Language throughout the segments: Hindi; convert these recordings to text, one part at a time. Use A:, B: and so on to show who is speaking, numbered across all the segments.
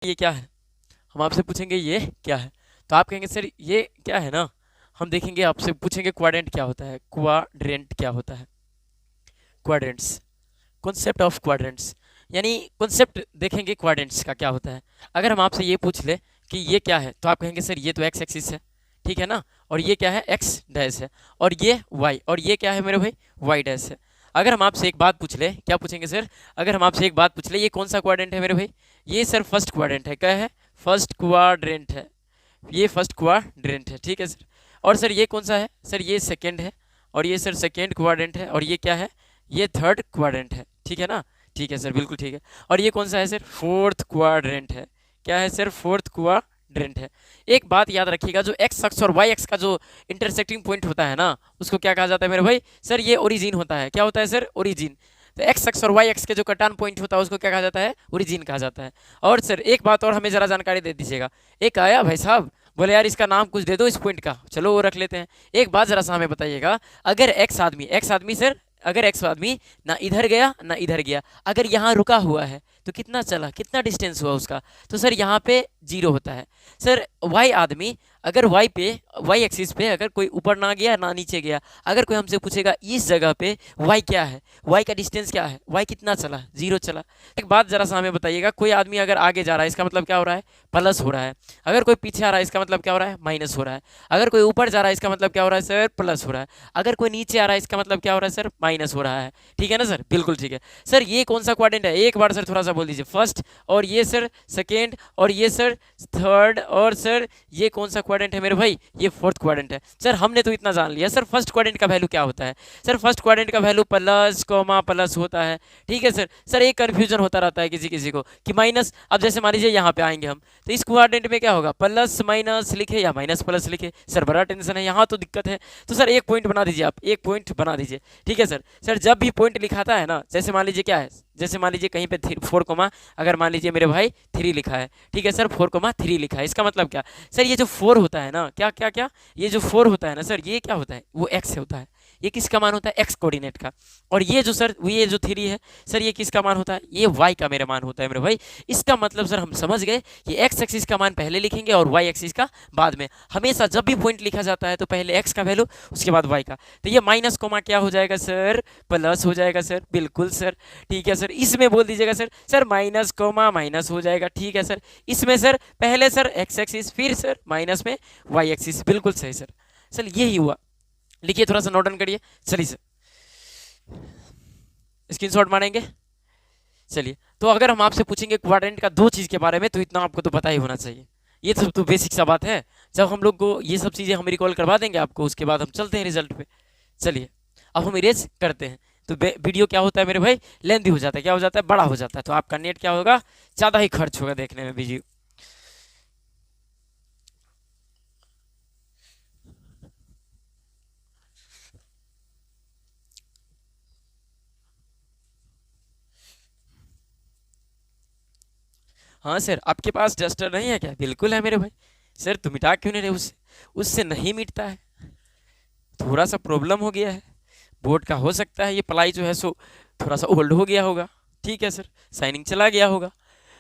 A: ये क्या है, हम आपसे पूछेंगे ये क्या है, तो आप कहेंगे सर ये क्या है ना। हम देखेंगे, आपसे पूछेंगे क्वाड्रेंट क्या होता है, क्वाड्रेंट क्या होता है, क्वाड्रेंट्स, कॉन्सेप्ट ऑफ क्वाड्रेंट्स, यानी कॉन्सेप्ट देखेंगे क्वाड्रेंट्स का क्या होता है। अगर हम आपसे ये पूछ ले कि ये क्या है, तो आप कहेंगे सर ये तो एक्स एक्सिस है, ठीक है ना, और ये क्या है, एक्स डैश है, और ये वाई, और ये क्या है मेरे भाई, वाई डैश है। अगर हम आपसे एक बात पूछ ले, क्या पूछेंगे सर, अगर हम आपसे एक बात पूछ ले, ये कौन सा क्वाड्रेंट है मेरे भाई, ये सर फर्स्ट क्वाड्रेंट है, क्या है, फर्स्ट क्वाड्रेंट है, ये फर्स्ट क्वाड्रेंट है, ठीक है सर। और सर ये कौन सा है, सर ये सेकेंड है, और ये सर सेकेंड क्वाड्रेंट है, और ये क्या है, ये थर्ड क्वाड्रेंट है, ठीक है ना, ठीक है सर, बिल्कुल ठीक है। और ये कौन सा है सर, फोर्थ क्वाड्रेंट है, क्या है सर, फोर्थ क्वाड्रेंट है। एक बात याद रखिएगा, जो एक्स अक्ष और वाई अक्ष का जो इंटरसेक्टिंग पॉइंट होता है ना, उसको क्या कहा जाता है मेरे भाई, सर ये ओरिजिन होता है, क्या होता है सर, ओरिजिन। तो एक्स अक्ष और वाई अक्ष के जो कटान पॉइंट होता है उसको क्या कहा जाता है, ओरिजिन कहा जाता है। और सर एक बात और हमें जरा जानकारी दे दीजिएगा, एक आया भाई साहब, बोले यार इसका नाम कुछ दे दो इस पॉइंट का, चलो वो रख लेते हैं। एक बात जरा सा हमें बताइएगा, अगर एक्स आदमी सर, अगर एक्स आदमी ना इधर गया ना इधर गया, अगर यहाँ रुका हुआ है तो कितना चला, कितना डिस्टेंस हुआ उसका, तो सर यहाँ पे जीरो होता है। सर वाई आदमी अगर वाई पे, वाई एक्सिस पे अगर कोई ऊपर ना गया ना नीचे गया, अगर कोई हमसे पूछेगा इस जगह पे वाई क्या है, वाई का डिस्टेंस क्या है, वाई कितना चला, जीरो चला। एक बात जरा सा हमें बताइएगा, कोई आदमी अगर आगे जा रहा है इसका मतलब क्या हो रहा है, प्लस हो रहा है, अगर कोई पीछे आ रहा है इसका मतलब क्या हो रहा है, माइनस हो रहा है, अगर कोई ऊपर जा रहा है इसका मतलब क्या हो रहा है सर, प्लस हो रहा है, अगर कोई नीचे आ रहा है इसका मतलब क्या हो रहा है सर, माइनस हो रहा है, ठीक है ना सर, बिल्कुल ठीक है। सर ये कौन सा क्वाड्रेंट है, एक बार सर थोड़ा सा बोल दीजिए, फर्स्ट, और ये सर सेकेंड, और ये सर थर्ड, और सर ये कौन सा क्वाड्रेंट है मेरे भाई, ये फोर्थ क्वाड्रेंट है। सर हमने तो इतना जान लिया, सर फर्स्ट क्वाड्रेंट का वैल्यू क्या होता है, सर फर्स्ट क्वाड्रेंट का वैल्यू प्लस कॉमा प्लस होता है, ठीक है सर। सर एक कन्फ्यूजन होता रहता है किसी किसी को कि माइनस, अब जैसे मान लीजिए यहाँ पे आएंगे हम, तो इस क्वाड्रेंट में क्या होगा, प्लस माइनस लिखे या माइनस प्लस लिखे, सर बड़ा टेंशन है, यहाँ तो दिक्कत है। तो सर एक पॉइंट बना दीजिए, आप एक पॉइंट बना दीजिए, ठीक है सर। सर जब भी पॉइंट लिखाता है ना, जैसे मान लीजिए क्या है, जैसे मान लीजिए कहीं पे 4 अगर मान लीजिए मेरे भाई 3 लिखा है, ठीक है सर, 4 3 लिखा है, इसका मतलब क्या, सर ये जो 4 होता है ना, क्या क्या क्या, ये जो 4 होता है ना सर, ये क्या होता है, वो एक्स होता है, ये किसका मान होता है, एक्स कोऑर्डिनेट का। और ये जो सर, ये जो 3 है सर, ये किसका मान होता है, ये वाई का मेरा मान होता है मेरे भाई। इसका मतलब सर हम समझ गए कि एक्स एक्सिस का मान पहले लिखेंगे और वाई एक्सिस का बाद में। हमेशा जब भी पॉइंट लिखा जाता है तो पहले एक्स का वैल्यू, उसके बाद वाई का। तो ये माइनस कोमा क्या हो जाएगा सर, प्लस हो जाएगा सर, बिल्कुल सर, ठीक है सर। इसमें बोल दीजिएगा sir, sir minus comma minus हो जाएगा, ठीक है सर। इसमें सर पहले सर एक्स एक्सिस, फिर सर माइनस में वाई एक्सिस, बिल्कुल सही सर। सर यही हुआ, लिखिए थोड़ा सा नोट डाउन करिए, चलिए सर स्क्रीनशॉट मारेंगे। चलिए, तो अगर हम आपसे पूछेंगे क्वाड्रेंट का दो चीज़ के बारे में, तो इतना आपको तो पता ही होना चाहिए, ये सब तो बेसिक सा बात है। जब हम लोग को ये सब चीज़ें हम रिकॉल करवा देंगे आपको, उसके बाद हम चलते हैं रिजल्ट पे। चलिए अब हम इरेज करते हैं, तो वीडियो क्या होता है मेरे भाई, लेंदी हो जाता है, क्या हो जाता है, बड़ा हो जाता है, तो आपका नेट क्या होगा, ज़्यादा ही खर्च होगा देखने में वीडियो। हाँ सर, आपके पास डस्टर नहीं है क्या, बिल्कुल है मेरे भाई। सर तुम मिटा क्यों नहीं रहे उससे, उससे नहीं मिटता है, थोड़ा सा प्रॉब्लम हो गया है बोर्ड का, हो सकता है ये प्लाई जो है सो थोड़ा सा ओल्ड हो गया होगा, ठीक है सर, शाइनिंग चला गया होगा।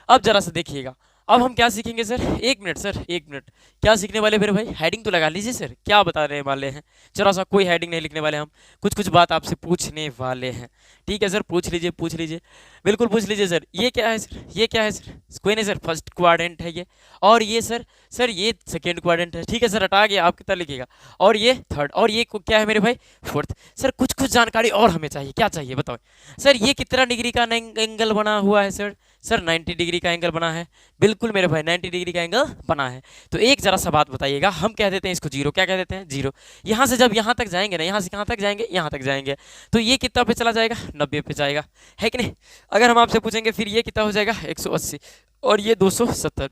A: अब जरा सा देखिएगा, अब हम क्या सीखेंगे सर, एक मिनट सर, एक मिनट, क्या सीखने वाले मेरे भाई, हेडिंग तो लगा लीजिए सर, क्या बताने वाले हैं, जरा सा, कोई हेडिंग नहीं लिखने वाले हम, कुछ कुछ बात आपसे पूछने वाले हैं, ठीक है सर, पूछ लीजिए पूछ लीजिए, बिल्कुल पूछ लीजिए सर। ये क्या है सर, ये क्या है सर, कोई नहीं सर, फर्स्ट क्वाड्रेंट है ये, और ये सर, सर ये सेकेंड क्वाड्रेंट है, ठीक है सर, हटा गया, आप कितना लिखिएगा, और ये थर्ड, और ये क्या है मेरे भाई, फोर्थ। सर कुछ कुछ जानकारी और हमें चाहिए, क्या चाहिए बताओ सर, ये कितना डिग्री का एंगल बना हुआ है सर, सर 90 डिग्री का एंगल बना है, बिल्कुल मेरे भाई 90 डिग्री का एंगल बना है। तो एक जरा सा बात बताइएगा, हम कह देते हैं इसको जीरो, क्या कह देते हैं, जीरो। यहाँ से जब यहाँ तक जाएंगे ना, यहाँ से कहाँ तक जाएंगे, यहाँ तक जाएंगे, तो ये कितना पे चला जाएगा, 90 पे जाएगा, है कि नहीं। अगर हम आपसे पूछेंगे फिर ये कितना हो जाएगा, 180, और ये 270,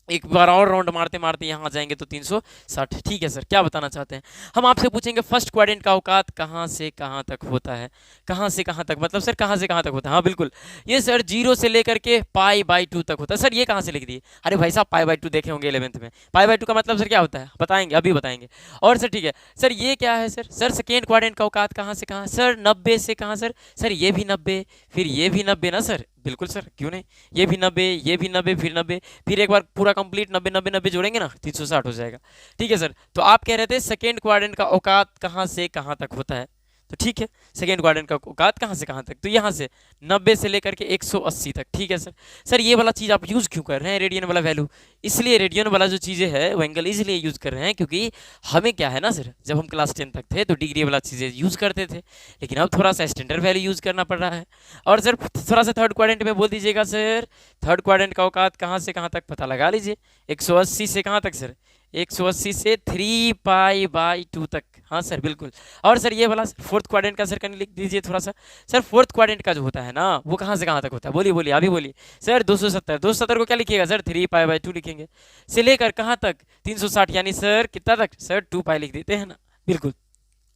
A: एक बार और राउंड मारते मारते यहाँ जाएंगे तो 360, ठीक है सर, क्या बताना चाहते हैं। हम आपसे पूछेंगे फर्स्ट क्वाड्रेंट का औकात कहाँ से कहाँ तक होता है, कहाँ से कहाँ तक, मतलब सर कहाँ से कहाँ तक होता है, हाँ बिल्कुल, ये सर 0 से लेकर के π/2 तक होता है। सर ये कहाँ से लिख दिए, अरे भाई साहब π/2 देखे होंगे 11th में, π/2 का मतलब सर क्या होता है बताएंगे, अभी बताएंगे। और सर ठीक है सर, ये क्या है सर, सर सेकेंड क्वाड्रेंट का औकात कहाँ से कहाँ, सर 90 से कहाँ सर, सर ये भी 90, फिर ये भी 90 ना सर, बिल्कुल सर, क्यों नहीं। ये भी 90, ये भी 90, फिर 90, फिर एक बार पूरा कंप्लीट 90 90 90 जोड़ेंगे ना 360 हो जाएगा। ठीक है सर, तो आप कह रहे थे सेकेंड क्वाड्रेंट का औकात कहाँ से कहाँ तक होता है, तो ठीक है, सेकेंड क्वाड्रेंट का औकात कहाँ से कहाँ तक, तो यहाँ से 90 से लेकर के 180 तक। ठीक है सर। सर ये वाला चीज़ आप यूज़ क्यों कर रहे हैं, रेडियन वाला वैल्यू, इसलिए रेडियन वाला जो चीज़ें है वो एंगल इसलिए यूज़ कर रहे हैं क्योंकि हमें क्या है ना सर, जब हम क्लास 10 तक थे तो डिग्री वाला चीज़ें यूज़ करते थे, लेकिन अब थोड़ा सा स्टैंडर्ड वैल्यू यूज़ करना पड़ रहा है। और सर थोड़ा सा थर्ड क्वाड्रेंट में बोल दीजिएगा सर, थर्ड क्वाड्रेंट का औकात कहाँ से कहाँ तक पता लगा लीजिए, 180 से कहाँ तक सर, 180 से 3π/2 तक। हाँ सर बिल्कुल। और सर ये वाला फोर्थ क्वाड्रेंट का सर कहीं लिख दीजिए थोड़ा सा। सर फोर्थ क्वाड्रेंट का जो होता है ना वो कहाँ से कहाँ तक होता है, बोलिए बोलिए अभी बोलिए सर। 270, 270 को क्या लिखिएगा सर, 3π/2 लिखेंगे, से लेकर कहाँ तक 360, यानी सर कितना तक सर 2π लिख देते हैं ना, बिल्कुल।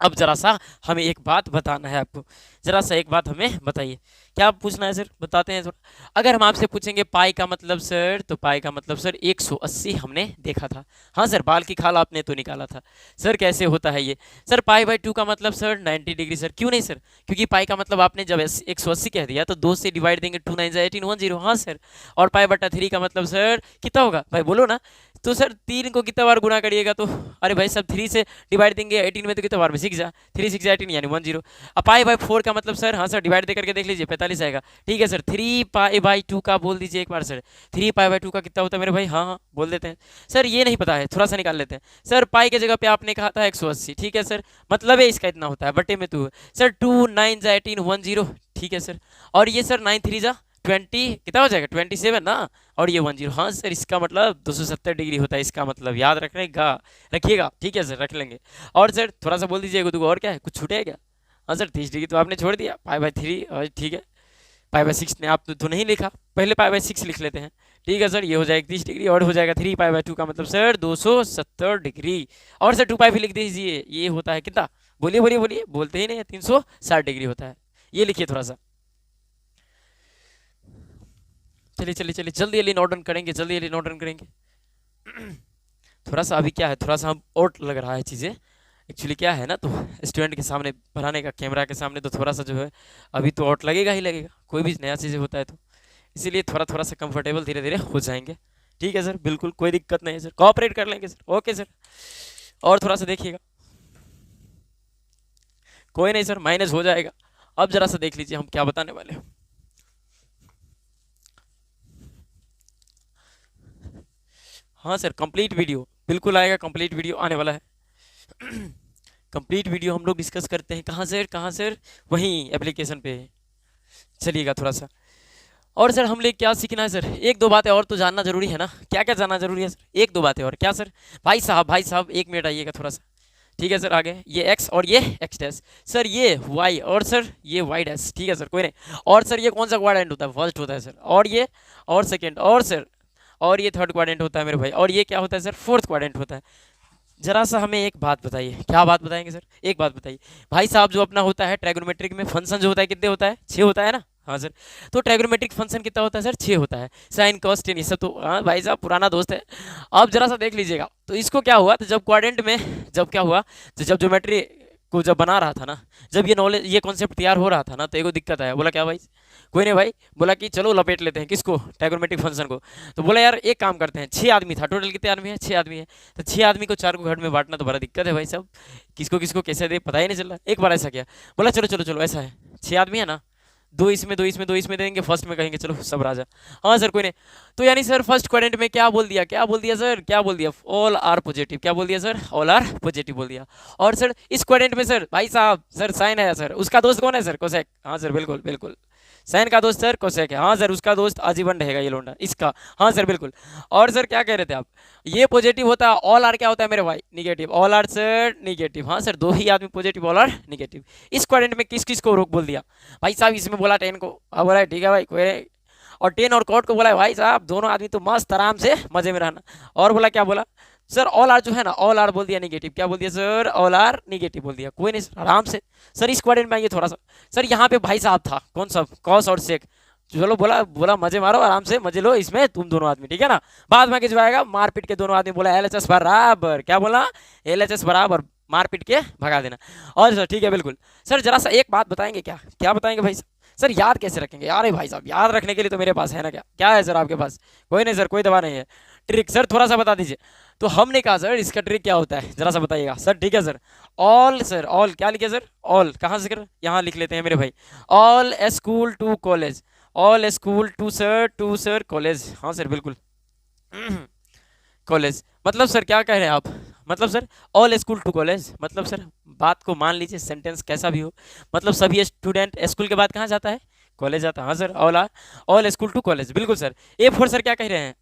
A: अब जरा सा हमें एक बात बताना है आपको, जरा सा एक बात हमें बताइए, क्या पूछना है सर, बताते हैं थोड़ा। अगर हम आपसे पूछेंगे पाई का मतलब सर, तो पाई का मतलब सर 180 हमने देखा था। हाँ सर, बाल की खाल आपने तो निकाला था सर, कैसे होता है ये सर। π/2 का मतलब सर 90 डिग्री सर, क्यों नहीं सर, क्योंकि पाई का मतलब आपने जब 180 कह दिया तो 2 से डिवाइड देंगे, 2 9 18 10। हाँ सर, और π/3 का मतलब सर कितना होगा भाई, बोलो ना। तो सर 3 को कितना बार गुना करिएगा तो, अरे भाई सब 3 से डिवाइड देंगे 18 में तो कितना बार में 6 जा, 3 6 18 यानी 10। अब π/4 का मतलब सर, हाँ सर डिवाइड दे करके देख लीजिए 45 आएगा। ठीक है सर, 3π/2 का बोल दीजिए एक बार सर, 3π/2 का कितना होता है मेरे भाई, हाँ हाँ बोल देते हैं सर। ये नहीं पता है, थोड़ा सा निकाल लेते हैं सर। पाई के जगह पे आपने कहा था 180, ठीक है सर, मतलब है इसका इतना होता है, बटे में 2 सर, 2 9 18 10। ठीक है सर, और ये सर 9 3 20 कितना हो जाएगा 27 ना, और ये 10। हाँ सर, इसका मतलब 270 डिग्री होता है, इसका मतलब याद रखिएगा, रखिएगा। ठीक है सर, रख लेंगे। और सर थोड़ा सा बोल दीजिए गुदू, और क्या है, कुछ छूटेगा क्या। हाँ सर 30 डिग्री तो आपने छोड़ दिया, π/3 और ठीक है, π/6 ने आप तो नहीं लिखा, पहले π/6 लिख लेते हैं। ठीक है सर, ये हो जाएगा 30 डिग्री, और हो जाएगा 3π/2 का मतलब सर 270 डिग्री। और सर 2π भी लिख दीजिए, ये होता है कितना, बोलिए बोलिए बोलिए, बोलते ही नहीं, 360 डिग्री होता है, ये लिखिए थोड़ा सा। चलिए चलिए चलिए, जल्दी जल्दी नोट डाउन करेंगे, जल्दी जल्दी नोट डाउन करेंगे। थोड़ा सा अभी क्या है, थोड़ा सा हम और लग रहा है चीज़ें, एक्चुअली क्या है ना, तो स्टूडेंट के सामने पढ़ाने का, कैमरा के सामने तो थोड़ा सा जो है अभी तो आउट लगेगा ही लगेगा, कोई भी नया चीज़ें होता है तो इसीलिए थोड़ा थोड़ा सा कंफर्टेबल धीरे धीरे हो जाएंगे। ठीक है सर, बिल्कुल कोई दिक्कत नहीं है सर, कोऑपरेट कर लेंगे सर, ओके सर। और थोड़ा सा देखिएगा, कोई नहीं सर, माइनस हो जाएगा। अब जरा सा देख लीजिए हम क्या बताने वाले हैं। हाँ सर, कंप्लीट वीडियो बिल्कुल आएगा, कंप्लीट वीडियो आने वाला है। कंप्लीट वीडियो हम लोग डिस्कस करते हैं कहाँ सर, कहाँ सर, वहीं एप्लीकेशन पे चलिएगा थोड़ा सा। और सर हम लोग क्या सीखना है सर, एक दो बातें और तो जानना जरूरी है ना, क्या क्या जानना जरूरी है सर, एक दो बातें और, क्या सर। भाई साहब 1 मिनट आइएगा थोड़ा सा। ठीक है सर, आगे ये एक्स और ये एक्स डैश, सर ये वाई और सर ये वाई डैश। ठीक है सर, कोई नहीं। और सर ये कौन सा क्वाड्रेंट होता है, फर्स्ट होता है सर, और ये और सेकेंड, और सर और ये थर्ड क्वाड्रेंट होता है मेरे भाई, और ये क्या होता है सर, फोर्थ क्वाड्रेंट होता है। जरा सा हमें एक बात बताइए, क्या बात बताएंगे सर, एक बात बताइए भाई साहब। जो अपना होता है ट्रायगोनोमेट्रिक में फंक्शन जो होता है कितने होता है, 6 होता है ना। हाँ सर, तो ट्रायगोनोमेट्रिक फंक्शन कितना होता है सर, 6 होता है, साइन कॉस टेन, ये सब तो हाँ भाई साहब पुराना दोस्त है। अब जरा सा देख लीजिएगा, तो इसको क्या हुआ, तो जब क्वाड्रेंट में, जब क्या हुआ, तो जब ज्योमेट्री को जब बना रहा था ना, जब ये नॉलेज, ये कॉन्सेप्ट तैयार हो रहा था ना, तो एगो दिक्कत आया, बोला क्या भाई, कोई नहीं भाई, बोला कि चलो लपेट लेते हैं किसको, ट्रायगोनोमेट्रिक फंक्शन को। तो बोला यार एक काम करते हैं, 6 आदमी था टोटल, कितने आदमी है, 6 आदमी है, तो 6 आदमी को 4 को घट में बांटना तो बड़ा दिक्कत है भाई साहब, किसको किसको कैसे दे पता ही नहीं चल रहा। एक बार ऐसा किया, बोला चलो चलो चलो ऐसा है, 6 आदमी है ना, 2 इसमें 2 इसमें 2 इसमें देंगे, फर्स्ट में कहेंगे चलो सब राजा। हाँ सर कोई नहीं। तो यानी सर फर्स्ट क्वाड्रेंट में क्या बोल दिया, क्या बोल दिया सर, क्या बोल दिया, ऑल आर पॉजिटिव, क्या बोल दिया सर, ऑल आर पॉजिटिव बोल दिया। और सर इस क्वाड्रेंट में सर भाई साहब सर साइन है सर, उसका दोस्त कौन है सर, कोसेक। हाँ सर बिल्कुल बिल्कुल, साइन का दोस्त सर कोसेक है। हाँ सर, उसका दोस्त आजीवन रहेगा ये लोंडा इसका। हाँ सर बिल्कुल। और सर क्या कह रहे थे आप, ये पॉजिटिव होता है, ऑल आर क्या होता है मेरे भाई, negative, all are sir negative. हाँ सर, 2 ही आदमी पॉजिटिव, ऑल आर निगेटिव। इस क्वाड्रेंट में किस किस को रोक बोल दिया भाई साहब, इसमें बोला 10 को, अब बोला ठीक है भाई कोई, और 10 और कॉट को बोला भाई साहब दोनों आदमी तो मस्त आराम से मजे में रहना। और बोला क्या बोला सर, ऑल आर जो है ना, ऑल आर बोल दिया निगेटिव, क्या बोल दिया सर, ऑल आर निगेटिव बोल दिया। कोई नहीं सर, आराम से सर इस क्वाड्रेंट में आइए थोड़ा सा। सर यहाँ पे भाई साहब था कौन सा, कॉस और सेक, चलो बोला बोला मजे मारो आराम से, मजे लो इसमें तुम दोनों आदमी, ठीक है ना। बाद में जो आएगा मारपीट के दोनों आदमी, बोला LHS बराबर, क्या बोला LHS बराबर, मारपीट के भगा देना। और सर ठीक है बिल्कुल। सर जरा सा एक बात बताएंगे, क्या क्या बताएंगे भाई, सर याद कैसे रखेंगे? अरे भाई साहब याद रखने के लिए तो मेरे पास है ना, क्या क्या है सर आपके पास? कोई नहीं सर, कोई दवा नहीं है। ट्रिक सर थोड़ा सा बता दीजिए। तो हमने कहा सर इसका ट्रिक क्या होता है जरा सा बताइएगा सर। ठीक है सर, ऑल सर, ऑल क्या लिखे सर? ऑल कहाँ से कर, यहाँ लिख लेते हैं मेरे भाई। All school to college, all school to sir college. हाँ सर बिल्कुल कॉलेज। मतलब सर क्या कह रहे हैं आप? मतलब sir all school to college, मतलब सर बात को मान लीजिए, सेंटेंस कैसा भी हो, मतलब सभी स्टूडेंट स्कूल के बाद कहाँ जाता है? कॉलेज जाता है। हाँ sir, all school to college, बिल्कुल सर। ए फोर सर क्या कह रहे हैं?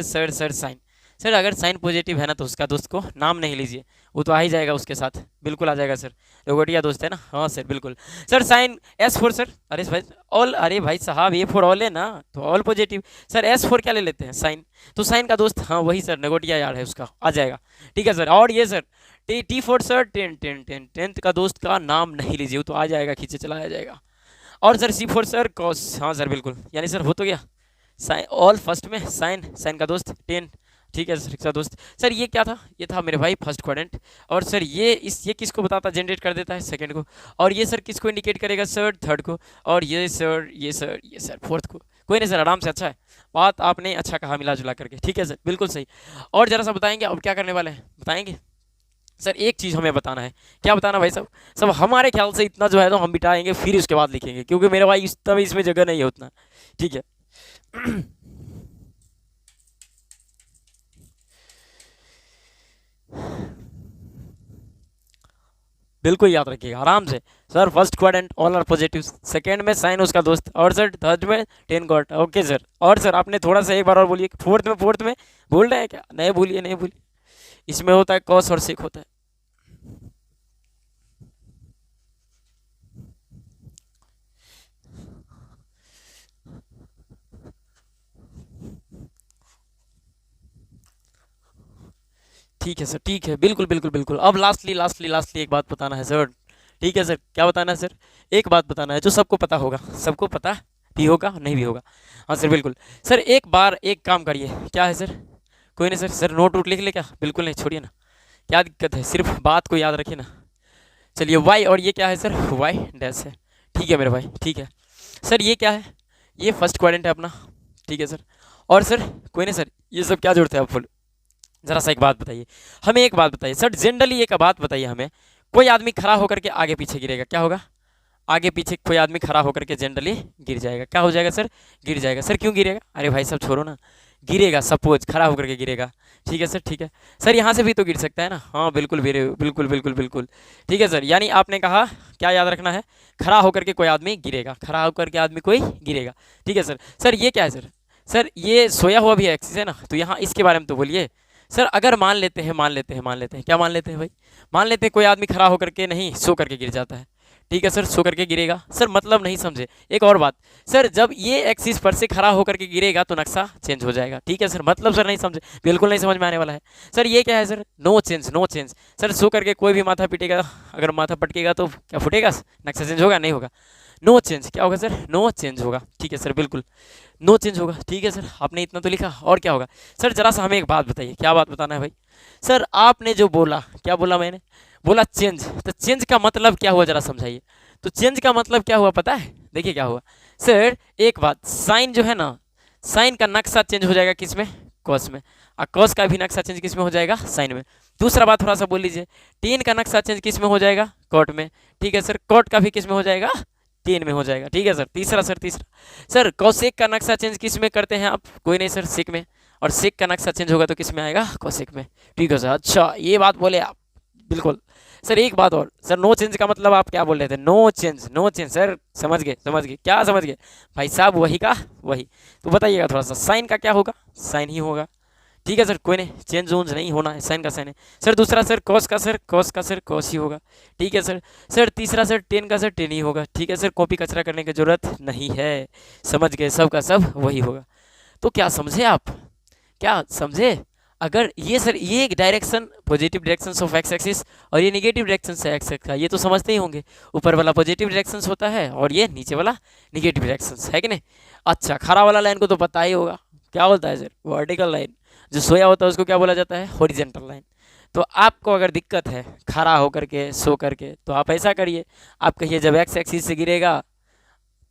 A: Sir sine. सर अगर साइन पॉजिटिव है ना तो उसका दोस्त को नाम नहीं लीजिए, वो तो आ ही जाएगा उसके साथ, बिल्कुल आ जाएगा सर। लोगोटिया दोस्त है ना? हाँ सर बिल्कुल। Sir sine S for sir, अरे भाई ऑल, अरे भाई साहब ए फोर ऑल है ना, तो all positive. Sir S four क्या ले लेते हैं? साइन। तो साइन का दोस्त, हाँ वही सर, नेगोटिया यार है उसका, आ जाएगा। ठीक है सर। और ये sir T four sir tenth का दोस्त का नाम नहीं लीजिए, वो तो आ जाएगा, खींचे चला आ जाएगा। और सर सी फोर सर कॉस, हाँ सर बिल्कुल, यानी सर हो तो गया। साइन ऑल फर्स्ट में, साइन साइन का दोस्त टेन। ठीक है सर का दोस्त। सर ये क्या था? ये था मेरे भाई फर्स्ट क्वाड्रेंट। और सर ये किसको बताता, जनरेट कर देता है सेकंड को। और ये सर किसको इंडिकेट करेगा? सर थर्ड को। और ये सर फोर्थ को। कोई नहीं सर, आराम से, अच्छा है, बात आपने अच्छा कहा मिला जुला करके। ठीक है सर बिल्कुल सही। और जरा सा बताएंगे अब क्या करने वाले हैं, बताएंगे? सर एक चीज़ हमें बताना है। क्या बताना भाई साहब? सब हमारे ख्याल से इतना जो है तो हम बिठाएंगे, फिर उसके बाद लिखेंगे, क्योंकि मेरे भाई इस तभी इसमें जगह नहीं है उतना। ठीक है बिल्कुल याद रखिएगा आराम से। Sir first quadrant all are positive, second में साइन उसका दोस्त, और सर थर्ड में टेन गॉट। Okay sir. और सर आपने थोड़ा सा एक बार और बोलिए, फोर्थ में बोल रहे हैं क्या? नहीं बोलिए, नहीं बोलिए। इसमें होता है कॉस और सेक होता है। ठीक है सर, ठीक है, बिल्कुल बिल्कुल बिल्कुल। अब लास्टली एक बात बताना है सर। ठीक है सर, क्या बताना है सर? एक बात बताना है जो सबको पता होगा, सबको पता भी होगा नहीं भी होगा। हाँ सर बिल्कुल। सर एक बार एक काम करिए, क्या है सर? कोई नहीं सर, सर नोट वोट लिख ले क्या? बिल्कुल नहीं, छोड़िए ना, क्या दिक्कत है, सिर्फ बात को याद रखिए ना। चलिए वाई, और ये क्या है सर? वाई डैश है। ठीक है मेरे भाई, ठीक है। सर ये क्या है? ये फर्स्ट क्वाड्रेंट है अपना। ठीक है सर। और सर कोई नहीं सर, ये सब क्या जोड़ते हैं आप? जरा सा एक बात बताइए हमें, एक बात बताइए सर, जनरली एक बात बताइए हमें, कोई आदमी खड़ा होकर के आगे पीछे गिरेगा, क्या होगा? आगे पीछे कोई आदमी खड़ा होकर के जनरली गिर जाएगा, क्या हो जाएगा सर? गिर जाएगा। सर क्यों गिरेगा? अरे भाई साहब छोड़ो ना, गिरेगा, सपोज खड़ा होकर के गिरेगा। ठीक है सर, ठीक है सर, यहाँ से भी तो गिर सकता है ना? हाँ बिल्कुल बिल्कुल बिल्कुल बिल्कुल। ठीक है सर, यानी आपने कहा क्या याद रखना है? खड़ा होकर के कोई आदमी गिरेगा, खड़ा होकर के आदमी कोई गिरेगा। ठीक है सर। सर ये क्या है सर? सर ये सोया हुआ भी एक्सिस है ना, तो यहाँ इसके बारे में तो बोलिए। सर अगर मान लेते हैं क्या मान लेते हैं भाई? मान लेते हैं कोई आदमी खड़ा होकर के नहीं, सो करके गिर जाता है। ठीक है सर, सो करके गिरेगा। सर मतलब नहीं समझे, एक और बात। सर जब ये एक्सिस पर से खड़ा होकर के गिरेगा तो नक्शा चेंज हो जाएगा। ठीक है सर, मतलब सर नहीं समझे, बिल्कुल नहीं समझ में आने वाला है। सर ये क्या है sir? No change, no change. Sir so करके कोई भी माथा पीटेगा, अगर माथा पटकेगा तो क्या फुटेगा? नक्शा चेंज होगा? नहीं होगा। नो चेंज क्या होगा सर? नो चेंज होगा। ठीक है सर बिल्कुल, नो चेंज होगा। ठीक है सर, आपने इतना तो लिखा, और क्या होगा? सर जरा सा हमें एक बात बताइए, क्या बात बताना है भाई? सर आपने जो बोला, क्या बोला मैंने? बोला चेंज, तो चेंज का मतलब क्या हुआ जरा समझाइए। तो चेंज का मतलब क्या हुआ पता है? देखिए क्या हुआ सर, एक बात, साइन जो है ना, साइन का नक्शा चेंज हो जाएगा किस में? कॉस में। और कॉस का भी नक्शा चेंज किस में हो जाएगा? साइन में। दूसरा बात थोड़ा सा बोल लीजिए, टेन का नक्शा चेंज किस में हो जाएगा? कॉट में। ठीक है सर, कॉट का भी किस में हो जाएगा? टेन में हो जाएगा। ठीक है सर। तीसरा सर कौशिक का नक्शा चेंज किस में करते हैं आप? कोई नहीं सर, सिक में। और सिक का नक्शा चेंज होगा तो किस में आएगा? कौशिक में। ठीक है सर, अच्छा ये बात बोले आप, बिल्कुल। सर एक बात और, सर नो चेंज का मतलब आप क्या बोल रहे थे? No change, no change sir, समझ गए क्या समझ गए भाई साहब? वही का वही। तो बताइएगा थोड़ा सा, साइन का क्या होगा? साइन ही होगा। ठीक है सर, कोई नहीं, चेंज वेंज नहीं होना है, साइन का साइन है। सर दूसरा सर कॉस ही होगा। ठीक है सर। सर तीसरा सर टेन का सर टेन ही होगा। ठीक है सर, कॉपी कचरा करने की जरूरत नहीं है, समझ गए, सब का सब वही होगा। तो क्या समझे आप? क्या समझे? अगर ये सर, ये एक direction positive direction of x axis, और ये निगेटिव डायरेक्शन से एक्स एक्स का, ये तो समझते ही होंगे। ऊपर वाला पॉजिटिव डायरेक्शन होता है और ये नीचे वाला निगेटिव डायरेक्शन है कि नहीं? अच्छा, खड़ा वाला लाइन को तो पता ही होगा, क्या बोलता है सर? Vertical line. जो सोया होता है उसको क्या बोला जाता है? Horizontal line. तो आपको अगर दिक्कत है खड़ा होकर के, सो करके, तो आप ऐसा करिए, आप कहिए जब एक्स एक्सिस से गिरेगा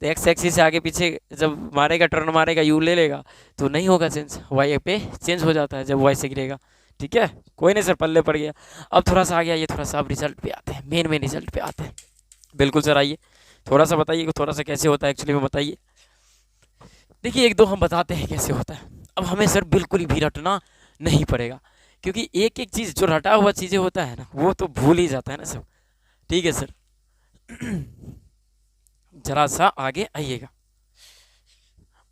A: तो एक्स एक्सिस से आगे पीछे जब मारेगा, टर्न मारेगा, यू ले लेगा तो नहीं होगा चेंज, वाई पे चेंज हो जाता है जब वाई से गिरेगा। ठीक है, कोई नहीं सर, पल्ले पड़ गया। अब थोड़ा सा आ गया, ये थोड़ा सा अब रिजल्ट पे आते हैं, मेन रिजल्ट पे आते हैं। बिल्कुल सर, आइए थोड़ा सा बताइए कि थोड़ा सा कैसे होता है एक्चुअली में, बताइए। देखिए एक दो हम बताते हैं कैसे होता है। अब हमें सर बिल्कुल भी रटना नहीं पड़ेगा, क्योंकि एक एक चीज़ जो रटा हुआ चीज़ें होता है ना, वो तो भूल ही जाता है ना सब। ठीक है सर। जरा सा आगे आइएगा,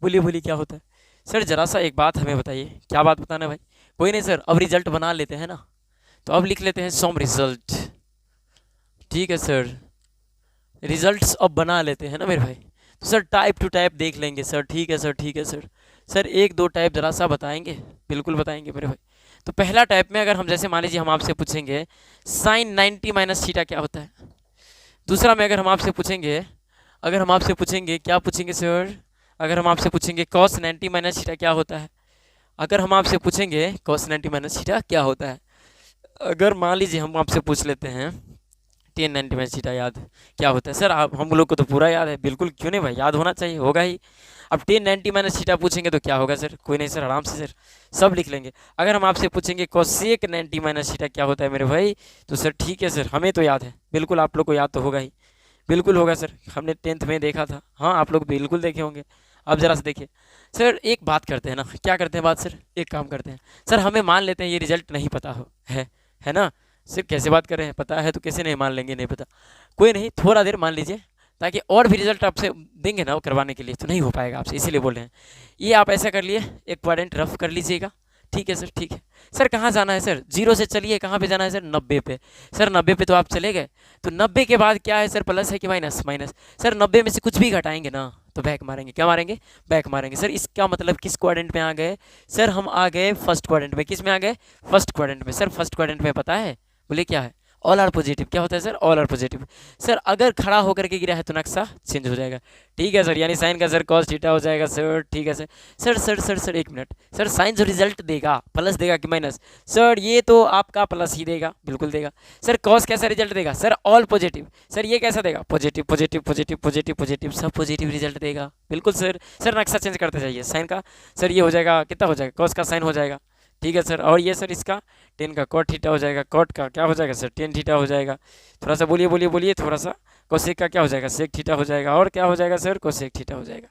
A: बोलिए बोलिए क्या होता है सर। जरा सा एक बात हमें बताइए, क्या बात बताना है भाई? कोई नहीं सर, अब रिजल्ट बना लेते हैं ना, तो अब लिख लेते हैं सम रिजल्ट। ठीक है सर, रिजल्ट्स अब बना लेते हैं ना मेरे भाई। तो सर टाइप टू टाइप देख लेंगे सर। ठीक है सर, ठीक है सर। सर एक दो टाइप जरा सा बताएंगे? बिल्कुल बताएंगे मेरे भाई। तो पहला टाइप में अगर हम जैसे मान लीजिए हम आपसे पूछेंगे साइन 90 माइनस थीटा क्या होता है। दूसरा में अगर हम आपसे पूछेंगे, अगर हम आपसे पूछेंगे क्या पूछेंगे सर, अगर हम आपसे पूछेंगे कॉस 90 माइनस थीटा क्या होता है। अगर हम आपसे पूछेंगे कॉस 90 माइनस थीटा क्या होता है। अगर मान लीजिए हम आपसे पूछ लेते हैं टेन 90 माइनस थीटा याद क्या होता है सर। आप हम लोग को तो पूरा याद है, बिल्कुल क्यों नहीं भाई, याद होना चाहिए, होगा ही। अब टेन 90 माइनस थीटा पूछेंगे तो क्या होगा सर? कोई नहीं सर, आराम से सर सब लिख लेंगे। अगर हम आपसे पूछेंगे कोसेक 90 माइनस थीटा क्या होता है मेरे भाई, तो सर ठीक है सर, हमें तो याद है, बिल्कुल आप लोग को याद तो होगा ही, बिल्कुल होगा सर, हमने 10th में देखा था। हाँ आप लोग बिल्कुल देखे होंगे। अब जरा से देखिए सर, एक बात करते हैं ना, क्या करते हैं बात सर, एक काम करते हैं सर, हमें मान लेते हैं ये रिजल्ट नहीं पता हो है ना। सिर्फ कैसे बात कर रहे हैं, पता है तो कैसे नहीं मान लेंगे, नहीं पता कोई नहीं, थोड़ा देर मान लीजिए, ताकि और भी रिजल्ट आपसे देंगे ना वो करवाने के लिए, तो नहीं हो पाएगा आपसे, इसीलिए बोल रहे हैं। ये आप ऐसा कर लिए, एक क्वाड्रेंट रफ कर लीजिएगा। ठीक है सर, ठीक है सर। कहाँ जाना है सर? जीरो से चलिए, कहाँ पे जाना है सर? 90 पे। सर 90 पे तो आप चले गए, तो 90 के बाद क्या है सर, प्लस है कि माइनस? माइनस। सर 90 में से कुछ भी घटाएंगे ना तो बैक मारेंगे, क्या मारेंगे? बैक मारेंगे। सर इसका मतलब किस क्वाड्रेंट में आ गए सर? हम आ गए फर्स्ट क्वाड्रेंट में। किस में आ गए? फर्स्ट क्वाड्रेंट में। सर फर्स्ट क्वाड्रेंट में पता है, बोले क्या है? All are positive. क्या होता है sir? All are positive. Sir अगर खड़ा होकर के गिरा है तो नक्शा चेंज हो जाएगा। ठीक है सर, यानी साइन का सर कॉस थीटा हो जाएगा सर। ठीक है sir. Sir sir sir sir एक मिनट सर, साइन जो रिजल्ट देगा प्लस देगा कि माइनस? सर ये तो आपका प्लस ही देगा, बिल्कुल देगा। सर कॉस कैसा रिजल्ट देगा सर? All positive. सर ये कैसा देगा? Positive positive positive positive positive, सब पॉजिटिव रिजल्ट देगा, बिल्कुल सर। सर नक्शा चेंज करते जाइए साइन का। सर ये हो जाएगा, कितना हो जाएगा? कॉस का साइन हो जाएगा। ठीक है सर। और ये सर इसका 10 का कॉट थीटा हो जाएगा, कॉट का क्या हो जाएगा सर? 10 थीटा हो जाएगा। थोड़ा सा बोलिए बोलिए बोलिए थोड़ा सा। कोसेक का क्या हो जाएगा? सेक थीटा हो जाएगा। और क्या हो जाएगा सर? कोसेक थीटा हो जाएगा।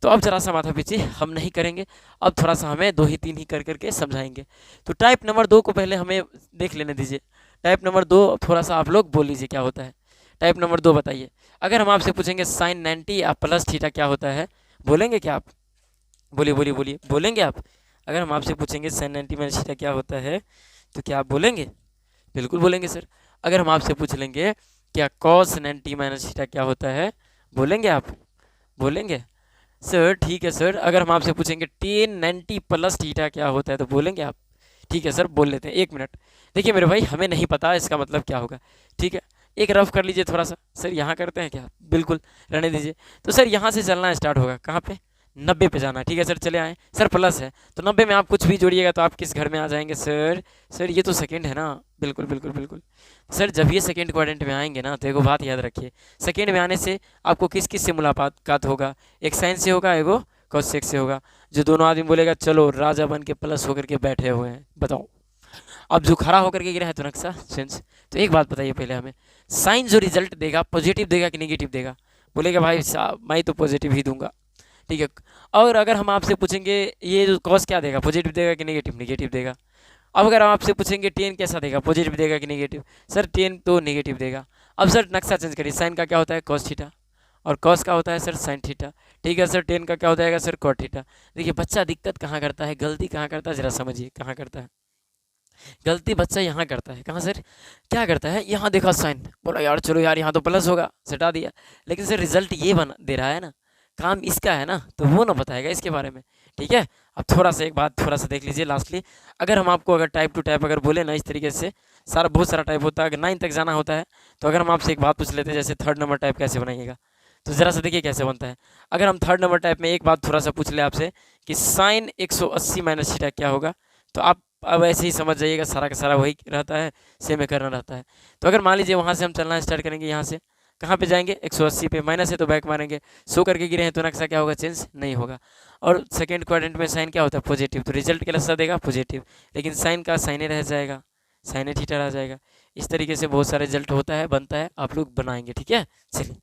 A: तो अब जरा सा माथा पीछे हम नहीं करेंगे, अब थोड़ा सा हमें दो ही तीन ही कर करके समझाएंगे। तो टाइप नंबर 2 को पहले हमें देख लेने दीजिए। टाइप नंबर 2 थोड़ा सा आप लोग बोल लीजिए क्या होता है। टाइप नंबर 2 बताइए। अगर हम आपसे पूछेंगे साइन 90 या प्लस थीटा क्या होता है, बोलेंगे क्या आप? बोलिए बोलिए बोलिए, बोलेंगे आप? अगर हम आपसे पूछेंगे साइन 90 माइनस थीटा क्या होता है, तो क्या आप बोलेंगे? बिल्कुल बोलेंगे सर। अगर हम आपसे पूछ लेंगे क्या कॉस 90 माइनस थीटा क्या होता है, बोलेंगे आप? बोलेंगे सर। ठीक है सर। अगर हम आपसे पूछेंगे टेन 90 प्लस थीटा क्या होता है, तो बोलेंगे आप? ठीक है सर, बोल लेते हैं। एक मिनट देखिए मेरे भाई, हमें नहीं पता इसका मतलब क्या होगा। ठीक है, एक रफ कर लीजिए थोड़ा सा। सर यहाँ करते हैं क्या? बिल्कुल रहने दीजिए। तो सर यहाँ से चलना स्टार्ट होगा, कहाँ पे? 90 पे जाना। ठीक है सर, चले आए। सर प्लस है तो 90 में आप कुछ भी जोड़िएगा तो आप किस घर में आ जाएंगे सर? सर ये तो सेकंड है ना। बिल्कुल बिल्कुल बिल्कुल सर, जब ये सेकंड क्वाड्रेंट में आएंगे ना, तो एक बात याद रखिए, सेकंड में आने से आपको किस किस से मुलाकात होगा? एक साइन से होगा, एगो कॉसेक से होगा। जो दोनों आदमी बोलेगा चलो राजा बन के प्लस होकर के बैठे हुए हैं, बताओ। अब जो खड़ा होकर के गिरा है तो नक्शा चेंज। तो एक बात बताइए पहले हमें, साइन जो रिजल्ट देगा पॉजिटिव देगा कि नेगेटिव देगा? बोलेगा भाई साहब मैं तो पॉजिटिव ही दूंगा। ठीक है। और अगर हम आपसे पूछेंगे ये जो कॉस क्या देगा, पॉजिटिव देगा कि नेगेटिव? नेगेटिव देगा। अब अगर हम आपसे पूछेंगे टेन कैसा देगा, पॉजिटिव देगा कि नेगेटिव? सर टेन तो नेगेटिव देगा। अब सर नक्शा चेंज करिए, साइन का क्या होता है? Cos theta. और कॉस का होता है सर साइन थीटा। ठीक है सर। टेन का क्या हो जाएगा सर? Cot theta. देखिए बच्चा दिक्कत कहाँ करता है, गलती कहाँ करता है, जरा समझिए कहाँ करता है गलती। बच्चा यहाँ करता है, कहाँ सर? क्या करता है? यहाँ देखा साइन, बोला यार चलो यार यहाँ तो प्लस होगा, सटा दिया। लेकिन सर रिजल्ट ये बना दे रहा है ना, काम इसका है ना, तो वो ना बताएगा इसके बारे में। ठीक है। अब थोड़ा सा एक बात थोड़ा सा देख लीजिए लास्टली। अगर हम आपको अगर टाइप टू टाइप अगर बोले ना इस तरीके से, सारा बहुत सारा टाइप होता है, अगर 9 तक जाना होता है, तो अगर हम आपसे एक बात पूछ लेते हैं जैसे थर्ड नंबर टाइप कैसे बनाइएगा, तो ज़रा सा देखिए कैसे बनता है। अगर हम थर्ड नंबर टाइप में एक बात थोड़ा सा पूछ ले आपसे कि साइन 180 माइनस थीटा क्या होगा, तो आप अब ऐसे ही समझ जाइएगा, सारा का सारा वही रहता है, सेम में करना रहता है। तो अगर मान लीजिए वहाँ से हम चलना स्टार्ट करेंगे, यहाँ से कहाँ पे जाएंगे, 180 पे, माइनस है तो बैक मारेंगे, शो करके गिरे हैं तो नक्शा क्या होगा, चेंज नहीं होगा। और सेकेंड क्वाड्रेंट में साइन क्या होता है, पॉजिटिव, तो रिजल्ट कैसा देगा, पॉजिटिव, लेकिन साइन का साइने रह जाएगा, साइने थीटा रह जाएगा। इस तरीके से बहुत सारे रिजल्ट होता है, बनता है, आप लोग बनाएंगे, ठीक है। चलिए।